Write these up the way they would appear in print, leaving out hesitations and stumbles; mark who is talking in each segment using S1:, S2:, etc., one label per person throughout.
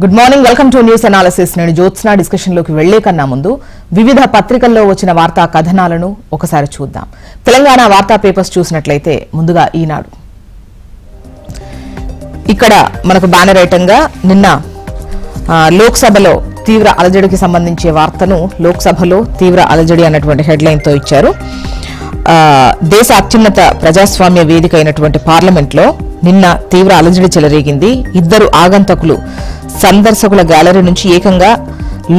S1: Good morning, welcome to news analysis. నేను Jyotsna. Discussion లోకి వెళ్లే కన్నా ముందు వివిధ పత్రికల్లో వచ్చిన వార్తా కథనాలను ఒకసారి చూద్దాం. తెలంగాణ వార్తా పేపర్స్ చూసినట్లయితే ముందుగా ఈనాడు. ఇక్కడ మనకు బ్యానర్ ఐటంగా నిన్న లోక్సభలో తీవ్ర అలజడికి సంబంధించే వార్తను లోక్సభలో తీవ్ర అలజడి అన్నటువంటి హెడ్లైన్ తో ఇచ్చారు. దేశ అత్యున్నత ప్రజాస్వామ్య వేదిక అయినటువంటి పార్లమెంట్ లో నిన్న తీవ్ర అలజడి చెలరేగింది. ఇద్దరు ఆగంతకులు సందర్శకుల గ్యాలరీ నుంచి ఏకంగా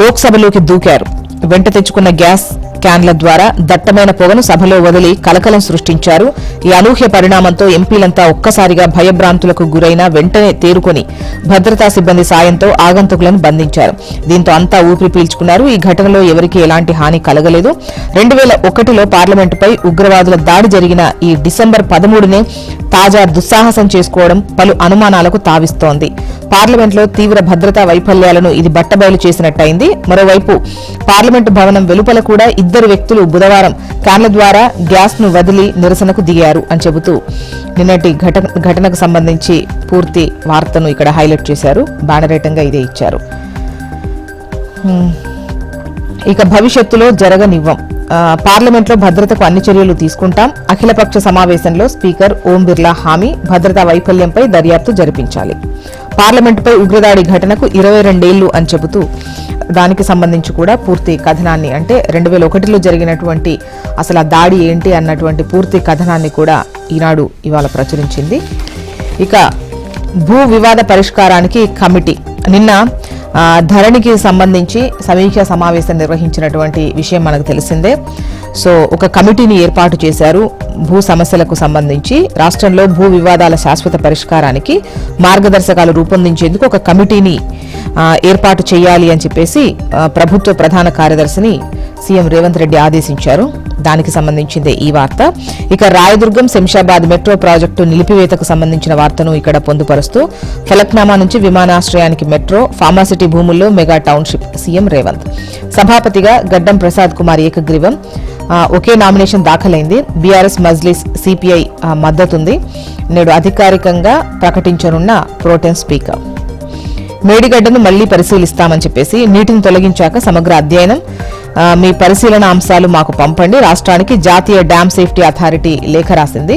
S1: లోక్సభలోకి దూకారు. వెంట తెచ్చుకున్న గ్యాస్ క్యాన్ల ద్వారా దట్టమైన పొగను సభలో వదిలి కలకలం సృష్టించారు. ఈ అనూహ్య పరిణామంతో ఎంపీలంతా ఒక్కసారిగా భయభ్రాంతులకు గురైన వెంటనే తేరుకొని భద్రతా సిబ్బంది సాయంతో ఆగంతకులను బంధించారు. దీంతో అంతా ఊపిరి పీల్చుకున్నారు. ఈ ఘటనలో ఎవరికీ ఎలాంటి హాని కలగలేదు. 2001లో పార్లమెంటుపై ఉగ్రవాదుల దాడి జరిగిన ఈ డిసెంబర్ 13నే తాజా దుస్సాహసం చేసుకోవడం పలు అనుమానాలకు తావిస్తోంది. పార్లమెంట్లో తీవ్ర భద్రతా వైఫల్యాలను ఇది బట్టబయలు చేసినట్టయింది. మరోవైపు పార్లమెంటు భవనం వెలుపల కూడా ఇద్దరు వ్యక్తులు బుధవారం క్యాన్ల ద్వారా గ్యాస్ ను వదిలి నిరసనకు దిగారు అని చెబుతూ నిన్నటి ఘటనకు సంబంధించి పూర్తి వార్తను ఇక్కడ హైలైట్ చేశారు. బ్యానరేటంగా ఇదే ఇచ్చారు. ఇక భవిష్యత్తులో జరగనివ్వం, పార్లమెంట్లో భద్రతకు అన్ని చర్యలు తీసుకుంటాం. అఖిలపక్ష సమావేశంలో స్పీకర్ ఓం బిర్లా హామీ, భద్రతా వైఫల్యంపై దర్యాప్తు జరిపించాలి. పార్లమెంటుపై ఉగ్రదాడి ఘటనకు 22 ఏళ్లు అని చెబుతూ దానికి సంబంధించి కూడా పూర్తి కథనాన్ని, అంటే 2001లో జరిగినటువంటి అసలు ఆ దాడి ఏంటి అన్నటువంటి పూర్తి కథనాన్ని కూడా ఈనాడు ఇవాళ ప్రచురించింది. ఇక భూ వివాద పరిష్కారానికి కమిటీ నిన్న ధరణికి సంబంధించి సమీక్షా సమావేశం నిర్వహించినటువంటి విషయం మనకు తెలిసిందే. సో ఒక కమిటీని ఏర్పాటు చేశారు. భూ సమస్యలకు సంబంధించి రాష్ట్రంలో భూ వివాదాల శాశ్వత పరిష్కారానికి మార్గదర్శకాలు రూపొందించేందుకు ఒక కమిటీని ఏర్పాటు చేయాలి అని చెప్పేసి ప్రభుత్వ ప్రధాన కార్యదర్శిని సీఎం రేవంత్ రెడ్డి ఆదేశించారు. దానికి సంబంధించిందే ఈ వార్త. ఇక రాయదుర్గం శంషాబాద్ మెట్రో ప్రాజెక్టు నిలిపివేతకు సంబంధించిన వార్తను ఇక్కడ పొందుపరుస్తూ ఫలక్నామా నుంచి విమానాశ్రయానికి మెట్రో, ఫార్మాసిటీ భూముల్లో మెగా టౌన్షిప్ సీఎం రేవంత్. సభాపతిగా గడ్డం ప్రసాద్ కుమార్ ఏకగ్రీవం. ఒకే నామినేషన్ దాఖలైంది. బీఆర్ఎస్, మజ్లిస్, సిపిఐ మద్దతుంది. నేడు అధికారికంగా ప్రకటించనున్న ప్రోటెం స్పీకర్. మేడిగడ్డను మళ్లీ పరిశీలిస్తామని చెప్పేసి నీటిని తొలగించాక సమగ్ర అధ్యయనం, మీ పరిశీలన అంశాలు మాకు పంపండి. రాష్ట్రానికి జాతీయ డ్యామ్ సేఫ్టీ అథారిటీ లేఖ రాసింది.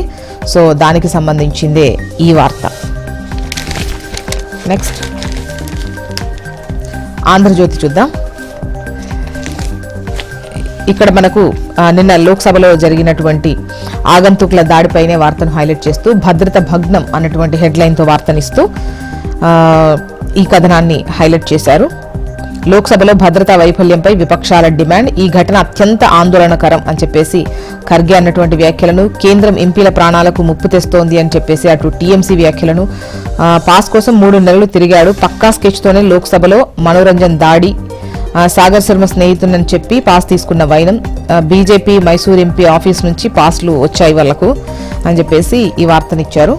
S1: సో దానికి సంబంధించిందే ఈ వార్త. నెక్స్ట్ ఆంధ్రజ్యోతి చూద్దాం. ఇక్కడ మనకు నిన్న లోక్సభలో జరిగినటువంటి ఆగంతుకుల దాడిపైనే వార్తను హైలైట్ చేస్తూ భద్రత భగ్నం అన్నటువంటి హెడ్లైన్తో వార్తనిస్తూ ఈ కథనాన్ని హైలైట్ చేశారు. లోక్సభలో భద్రతా వైఫల్యంపై విపక్షాల డిమాండ్. ఈ ఘటన అత్యంత ఆందోళనకరం అని చెప్పేసి ఖర్గే అన్నటువంటి వ్యాఖ్యలను, కేంద్రం ఎంపీల ప్రాణాలకు ముప్పు తెస్తోంది అని చెప్పేసి అటు టీఎంసీ వ్యాఖ్యలను, పాస్ కోసం 3 నెలలు తిరిగాడు, పక్కా స్కెచ్తోనే లోక్సభలో మనోరంజన్ దాడి, సాగర్ శర్మ స్నేహితునని చెప్పి పాస్ తీసుకున్న వైనం, బీజేపీ మైసూర్ ఎంపీ ఆఫీస్ నుంచి పాస్లు వచ్చాయి వాళ్లకు అని చెప్పేసి ఈ వార్తనిచ్చారు.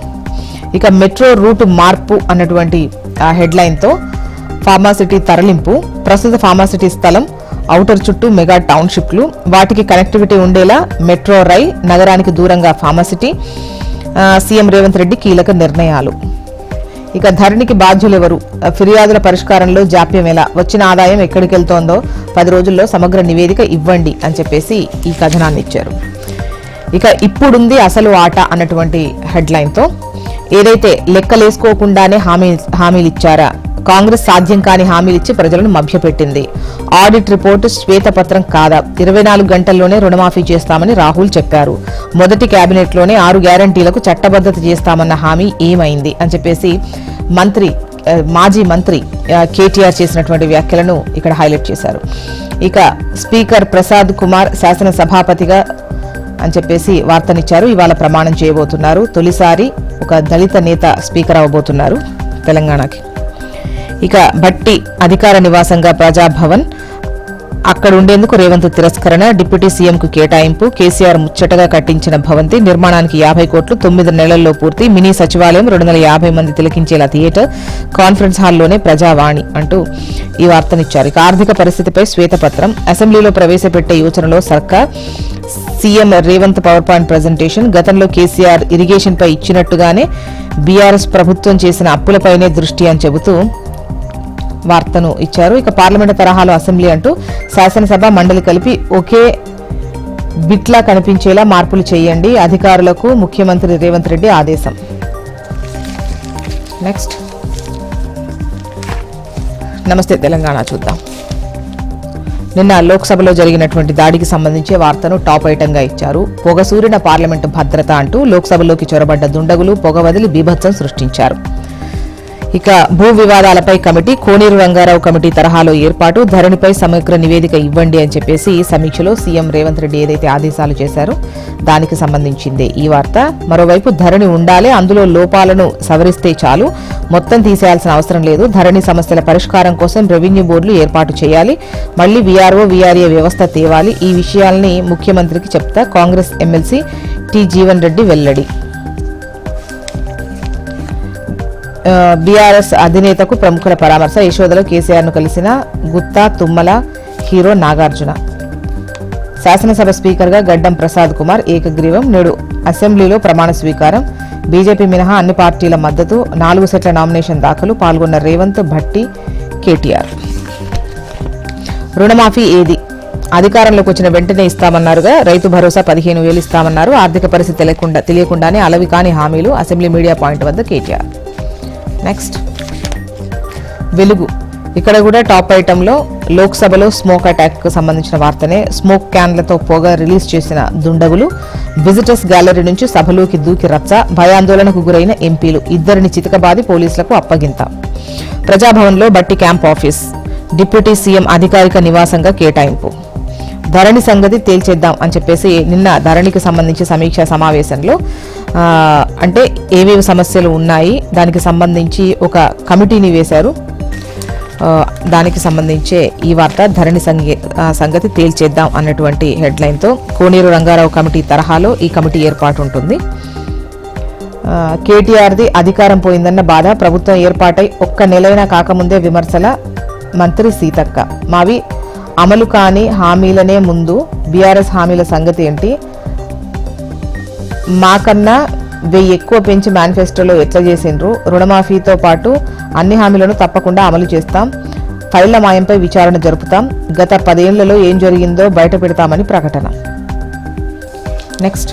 S1: ఇక మెట్రో రూట్ మార్పు అన్నటువంటి హెడ్లైన్తో ఫార్మాసిటీ తరలింపు, ప్రస్తుత ఫార్మాసిటీ స్థలం ఔటర్ చుట్టూ మెగా టౌన్షిప్లు, వాటికి కనెక్టివిటీ ఉండేలా మెట్రో రైల్, నగరానికి దూరంగా ఫార్మాసిటీ, సీఎం రేవంత్ రెడ్డి కీలక నిర్ణయాలు. ఇక ధరణికి బాధ్యులెవరు, ఫిర్యాదుల పరిష్కారంలో జాప్యం ఎలా, వచ్చిన ఆదాయం ఎక్కడికి వెళ్తోందో 10 రోజుల్లో సమగ్ర నివేదిక ఇవ్వండి అని చెప్పేసి ఈ కథనాన్ని ఇచ్చారు. ఇక ఇప్పుడుంది అసలు ఆట అన్నటువంటి హెడ్లైన్తో ఏదైతే లెక్కలేసుకోకుండానే హామీలు ఇచ్చారా, కాంగ్రెస్ సాధ్యం కాని హామీలిచ్చి ప్రజలను మభ్యపెట్టింది, ఆడిట్ రిపోర్టు శ్వేతపత్రం కాదా, 24 గంటల్లోనే రుణమాఫీ చేస్తామని రాహుల్ చెప్పారు, మొదటి కేబినెట్లోనే 6 గ్యారంటీలకు చట్టబద్ధత చేస్తామన్న హామీ ఏమైంది అని చెప్పేసి మాజీ మంత్రి కేటీఆర్ చేసినటువంటి వ్యాఖ్యలను ఇక్కడ హైలైట్ చేశారు. ఇక స్పీకర్ ప్రసాద్ కుమార్ శాసనసభాపతిగా అని చెప్పేసి వార్తనిచ్చారు. ఇవాళ ప్రమాణం చేయబోతున్నారు. తొలిసారి ఒక దళిత నేత స్పీకర్ అవ్వబోతున్నారు తెలంగాణకి. ఇక భట్టి అధికార నివాసంగా ప్రజాభవన్, అక్కడ ఉండేందుకు రేవంత్ తిరస్కరణ, డిప్యూటీ సీఎంకు కేటాయింపు, కేసీఆర్ ముచ్చటగా కట్టించిన భవంతి నిర్మాణానికి 50 కోట్లు, 9 నెలల్లో పూర్తి, మినీ సచివాలయం, 250 మంది తిలకించేలా థియేటర్, కాన్ఫరెన్స్ హాల్లోనే ప్రజావాణి అంటూ ఈ వార్తనిచ్చారు. ఇక ఆర్థిక పరిస్థితిపై శ్వేతపత్రం, అసెంబ్లీలో ప్రవేశపెట్టే యోచనలో సర్కార్, CM Revanth power point presentation, గతంలో కేసీఆర్ ఇరిగేషన్ పై ఇచ్చినట్టుగానే బీఆర్ఎస్ ప్రభుత్వం చేసిన అప్పులపైనే దృష్టి అని చెబుతూ వార్తను ఇచ్చారు. ఇక పార్లమెంటు తరహాలో అసెంబ్లీ అంటూ శాసనసభ మండలి కలిపి ఒకే బిట్లా కనిపించేలా మార్పులు చేయండి, అధికారులకు ముఖ్యమంత్రి రేవంత్ రెడ్డి ఆదేశం. నెక్స్ట్ నమస్తే తెలంగాణ చూద్దాం. నిన్న లోక్సభలో జరిగినటువంటి దాడికి సంబంధించి వార్తను టాప్ ఐటంగా ఇచ్చారు. పొగసూరిన పార్లమెంటు భద్రత అంటూ లోక్సభలోకి చొరబడ్డ దుండగులు పొగ వదిలి బీభత్సం సృష్టించారు. ఇక భూ వివాదాలపై కమిటీ, కోనేరు రంగారావు కమిటీ తరహాలో ఏర్పాటు, ధరణిపై సమగ్ర నివేదిక ఇవ్వండి అని చెప్పేసి సమీక్షలో సీఎం రేవంత్ రెడ్డి ఏదైతే ఆదేశాలు చేశారో దానికి సంబంధించిందే ఈ వార్త. మరోవైపు ధరణి ఉండాలి, అందులో లోపాలను సవరిస్తే చాలు, మొత్తం తీసేయాల్సిన అవసరం లేదు, ధరణి సమస్యల పరిష్కారం కోసం రెవెన్యూ బోర్డులు ఏర్పాటు చేయాలి, మళ్లీ వీఆర్ఓ వీఆర్ఏ వ్యవస్థ తేవాలి, ఈ విషయాల్ని ముఖ్యమంత్రికి చెప్తా కాంగ్రెస్ ఎమ్మెల్సీ టి జీవన్ రెడ్డి వెల్లడి. బీఆర్ఎస్ అధినేతకు ప్రముఖుల పరామర్శ, యశోదలో కేసీఆర్ను కలిసిన గుత్తా, తుమ్మల, హీరో నాగార్జున. శాసనసభ స్పీకర్గా గడ్డం ప్రసాద్ కుమార్ ఏకగ్రీవం, నేడు అసెంబ్లీలో ప్రమాణ స్వీకారం, బీజేపీ మినహా అన్ని పార్టీల మద్దతు, 4 సెట్ల నామినేషన్ దాఖలు, పాల్గొన్న రేవంత్, భట్టి, కేటీఆర్. రుణమాఫీ ఏది? అధికారంలోకి వచ్చిన వెంటనే ఇస్తామన్నారుగా, రైతు భరోసా 15,000 ఇస్తామన్నారు, ఆర్థిక పరిస్థితి తెలియకుండానే అలవి కాని హామీలు, అసెంబ్లీ మీడియా పాయింట్ వద్ద కేటీఆర్. నెక్స్ట్ వెలుగు. ఇక్కడ కూడా టాప్ ఐటంలో లోక్సభలో స్మోక్ అటాక్ కు సంబంధించిన వార్తనే. స్మోక్ క్యాన్లతో పొగ రిలీజ్ చేసిన దుండగులు విజిటర్స్ గ్యాలరీ నుంచి సభలోకి దూకి రచ్చ, భయాందోళనకు గురైన ఎంపీలు, 2 చితకబాది పోలీసులకు అప్పగింత. ప్రజాభవన్లో బట్టి క్యాంప్ ఆఫీస్, డిప్యూటీ సీఎం అధికారిక నివాసంగా కేటాయింపు. ధరణి సంగతి తేల్చేద్దాం అని చెప్పేసి నిన్న ధరణికి సంబంధించి సమీక్షా సమావేశంలో అంటే ఏవేవి సమస్యలు ఉన్నాయి దానికి సంబంధించి ఒక కమిటీని వేశారు. దానికి సంబంధించే ఈ వార్త, ధరణి సంగతి తేల్చేద్దాం అన్నటువంటి హెడ్లైన్తో. కోనేరు రంగారావు కమిటీ తరహాలో ఈ కమిటీ ఏర్పాటు ఉంటుంది. కేటీఆర్ది అధికారం పోయిందన్న బాధ, ప్రభుత్వం ఏర్పాటై 1 నెలైనా కాకముందే విమర్శల మంత్రి సీతక్క. మావి అమలు కాని హామీలనే ముందు బీఆర్ఎస్ హామీల సంగతి ఏంటి? మాకన్నా 1000 ఎక్కువ పెంచి మేనిఫెస్టోలో ఎట్లా చేసిండ్రు? రుణమాఫీతో పాటు అన్ని హామీలను తప్పకుండా అమలు చేస్తాం, ఫైళ్ల మాయంపై విచారణ జరుపుతాం, గత 10 ఏళ్లలో ఏం జరిగిందో బయట పెడతామని ప్రకటన. నెక్స్ట్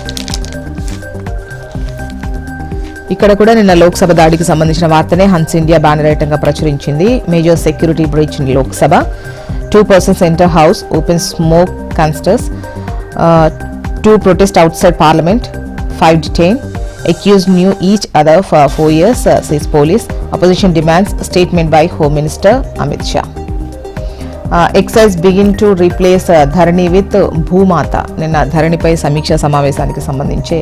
S1: ఇక్కడ కూడా నిన్న లోక్సభ దాడికి సంబంధించిన వార్తనే హన్స్ ఇండియా బ్యానర్ ఐటంగా ప్రచురించింది. Major security breach in Lok Sabha, 2 persons enter house, open smoke canisters, 2 protest outside parliament, 5 detained, accused knew each other for 4 years, says police. Opposition demands statement by Home Minister Amit Shah. Excise begin to replace Dharani with భూమాత. నిన్న ధరణిపై సమీక్షా సమావేశానికి సంబంధించే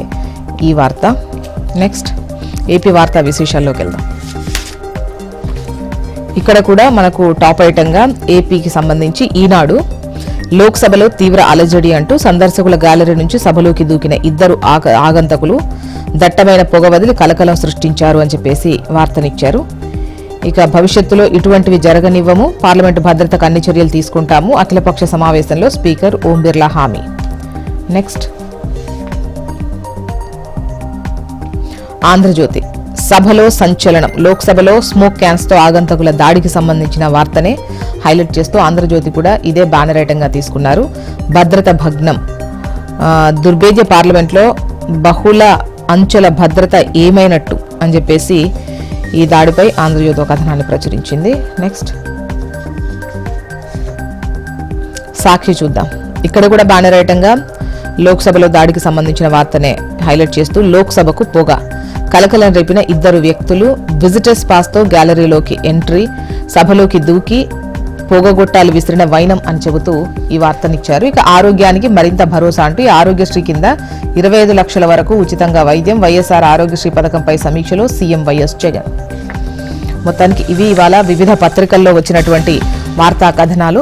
S1: ఈ వార్త. Next AP వార్తా విశేషాల్లోకి వెళ్దాం. ఇక్కడ కూడా మనకు టాప్ ఐటంగా ఏపీకి సంబంధించి ఈనాడు, లోక్సభలో తీవ్ర అలజడి అంటూ సందర్శకుల గ్యాలరీ నుంచి సభలోకి దూకిన 2 ఆగంతకులు దట్టమైన పొగ వదిలి కలకలం సృష్టించారు అని చెప్పేసి వార్తనిచ్చారు. ఇక భవిష్యత్తులో ఇటువంటివి జరగనివ్వము, పార్లమెంటు భద్రతకు అన్ని చర్యలు తీసుకుంటాము, అఖిలపక్ష సమావేశంలో స్పీకర్ ఓం బిర్లా హామీ. నెక్స్ట్ ఆంధ్రజ్యోతి, సభలో సంచలనం, లోక్సభలో స్మోక్ క్యాన్స్ తో ఆగంతకుల దాడికి సంబంధించిన వార్తనే హైలైట్ చేస్తూ ఆంధ్రజ్యోతి కూడా ఇదే బ్యానర్ ఐటంగా తీసుకున్నారు. భద్రత భగ్నం, దుర్భేద్య పార్లమెంట్లో బహుళ అంచెల భద్రత ఏమైనట్టు అని చెప్పేసి ఈ దాడిపై ఆంధ్రజ్యోతి ఒక కథనాన్ని ప్రచురించింది. నెక్స్ట్ సాక్షి చూద్దాం. ఇక్కడ కూడా బ్యానర్ ఐటంగా లోక్సభలో దాడికి సంబంధించిన వార్తనే హైలైట్ చేస్తూ లోక్సభకు పొగ, కలకలం రేపిన 2 వ్యక్తులు, విజిటర్స్ పాస్తో గ్యాలరీలోకి ఎంట్రీ, సభలోకి దూకి పొగగొట్టాలు విసిరిన వైనం అని చెబుతూ ఈ వార్తనిచ్చారు. ఇక ఆరోగ్యానికి మరింత భరోసా అంటూ ఆరోగ్యశ్రీ కింద 25 లక్షల వరకు ఉచితంగా వైద్యం, వైఎస్ఆర్ ఆరోగ్యశ్రీ పథకంపై సమీక్షలో సీఎం వైఎస్ జగన్. మొత్తానికి ఇవి ఇవాళ వివిధ పత్రికల్లో వచ్చినటువంటి వార్తా కథనాలు.